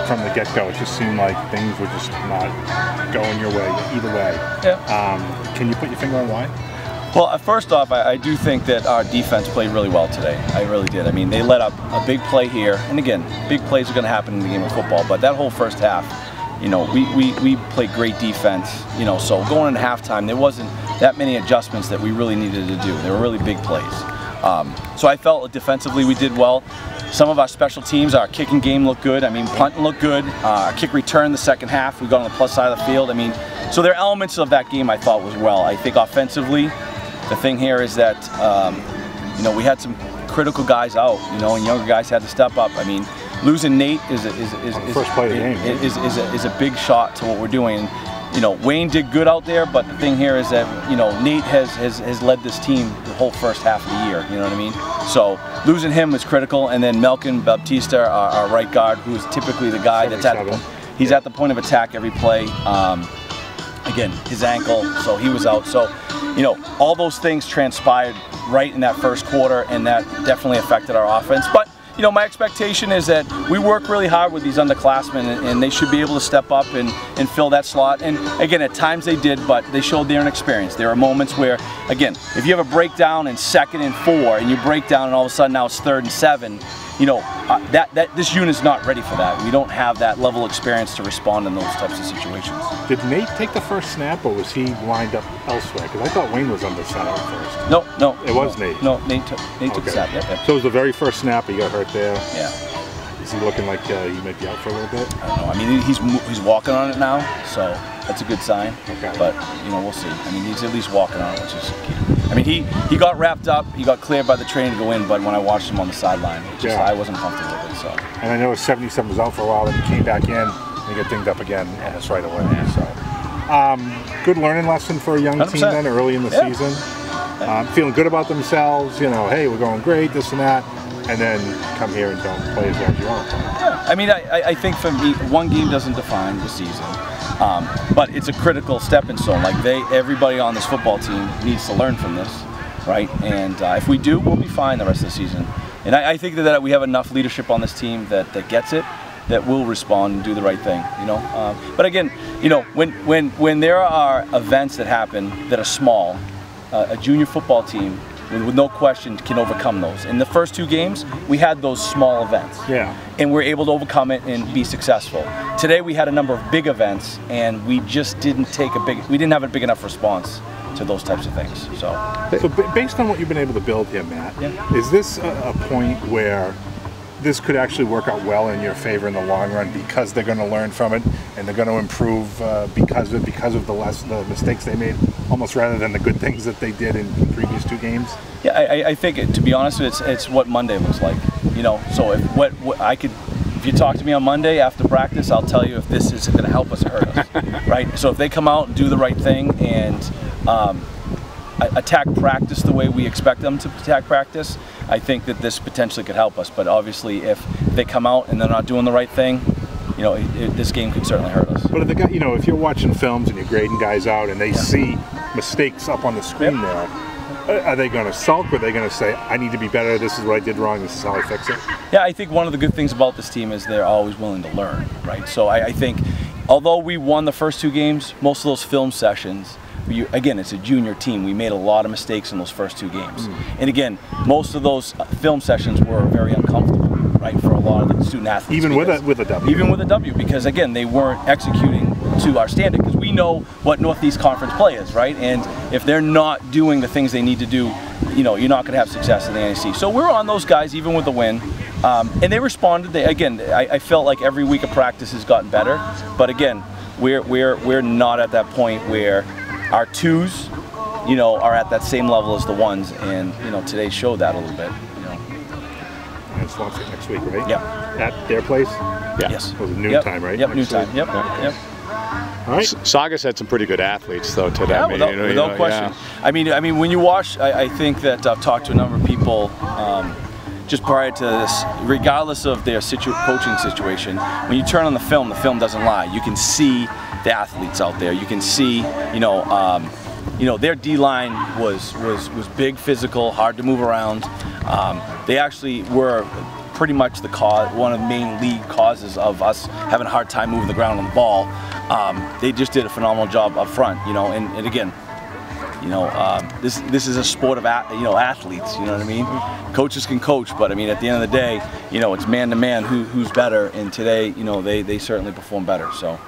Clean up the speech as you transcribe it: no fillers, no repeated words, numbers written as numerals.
from the get-go, it just seemed like things were just not going your way either way. Yeah. Can you put your finger on why? Well, first off, I do think that our defense played really well today. I really did. I mean, they let up a big play here, and again, big plays are going to happen in the game of football. But that whole first half, you know, we played great defense. You know, so going into halftime, there wasn't that many adjustments that we really needed to do. They were really big plays. So I felt defensively we did well. Some of our special teams, our kicking game looked good. I mean, punting looked good. Our kick return the second half, we got on the plus side of the field. I mean, so there are elements of that game I thought was well. I think offensively, the thing here is that, you know, we had some critical guys out, you know, and younger guys had to step up. I mean, losing Nate is a big shot to what we're doing. You know, Wayne did good out there, but the thing here is that, you know, Nate has led this team the whole first half of the year, you know what I mean? So losing him was critical, and then Melkin Baptista, our right guard, who is typically the guy that's at the point of attack every play. Again, his ankle, so he was out. So, you know, all those things transpired right in that first quarter, and that definitely affected our offense. But, you know, my expectation is that we work really hard with these underclassmen, and they should be able to step up and fill that slot. And again, at times they did, but they showed their inexperience. There are moments where, again, if you have a breakdown in 2nd and 4, and you break down and all of a sudden now it's 3rd and 7, you know, this unit's not ready for that. We don't have that level of experience to respond in those types of situations. Did Nate take the first snap, or was he lined up elsewhere? Because I thought Wayne was under center at first. No. It was Nate? No, Nate took the snap, yeah. So it was the very first snap, he got hurt there? Yeah. Is he looking like he might be out for a little bit? I don't know. I mean, he's walking on it now, so that's a good sign. Okay. But, you know, we'll see. I mean, he's at least walking on it, which is key. I mean, he got wrapped up, he got cleared by the trainer to go in, but when I watched him on the sideline, I wasn't comfortable with it. So. And I know 77 was out for a while, and he came back in, and he got dinged up again almost right away. So, good learning lesson for a young 100%. team then, early in the season. Feeling good about themselves, you know, hey, we're going great, this and that, and then come here and don't play as well as you want to play. Yeah, I mean, I think for me, one game doesn't define the season. But it's a critical stepping stone. Like everybody on this football team needs to learn from this, right? And if we do, we'll be fine the rest of the season. And I think that we have enough leadership on this team that gets it, that will respond and do the right thing, you know. But again, you know, when there are events that happen that are small, a junior football team, with no question, can overcome those. In the first 2 games, we had those small events. Yeah. And we're able to overcome it and be successful. Today we had a number of big events, and we just didn't have a big enough response to those types of things. So based on what you've been able to build here, Matt, is this a point where this could actually work out well in your favor in the long run, because they're going to learn from it and they're going to improve because of the mistakes they made, almost rather than the good things that they did in previous 2 games? Yeah, I think to be honest, it's what Monday looks like. You know, so if you talk to me on Monday after practice, I'll tell you if this is going to help us or hurt us, right? So if they come out and do the right thing and attack practice the way we expect them to attack practice, I think that this potentially could help us. But obviously, if they come out and they're not doing the right thing, you know, this game could certainly hurt us. But if you know, if you're watching films and you're grading guys out and they see mistakes up on the screen there, are they going to sulk, or are they going to say, I need to be better, this is what I did wrong, this is how I fix it? Yeah, I think one of the good things about this team is they're always willing to learn, right? So I think, although we won the first 2 games, most of those film sessions, again, it's a junior team. We made a lot of mistakes in those first 2 games. And again, most of those film sessions were very uncomfortable, right, for a lot of the student athletes. Even with a W. Even with a W, because again, they weren't executing to our standard, because we know what Northeast Conference play is, right? And if they're not doing the things they need to do, you know, you're not going to have success in the NAC. So we're on those guys, even with the win. And they responded. I felt like every week of practice has gotten better. But again, we're not at that point where our 2s, you know, are at that same level as the 1s, and you know, today showed that a little bit. You know. And it's Swansea next week, right? Yeah. At their place? Yeah. Yes. It was noon time, right? Yep, noon time. Yep. Yep. All right. Saugus had some pretty good athletes, though, today. Yeah, without question. Yeah. I mean, when you watch, I think that I've talked to a number of people just prior to this, regardless of their coaching situation, when you turn on the film doesn't lie. You can see the athletes out there. You can see, you know, their D-line was big, physical, hard to move around. They actually were pretty much the cause, one of the main league causes of us having a hard time moving the ground on the ball. They just did a phenomenal job up front, you know, and again, you know, this is a sport of athletes, you know what I mean? Coaches can coach, but I mean, at the end of the day, you know, it's man to man who's better, and today, you know, they certainly perform better, so.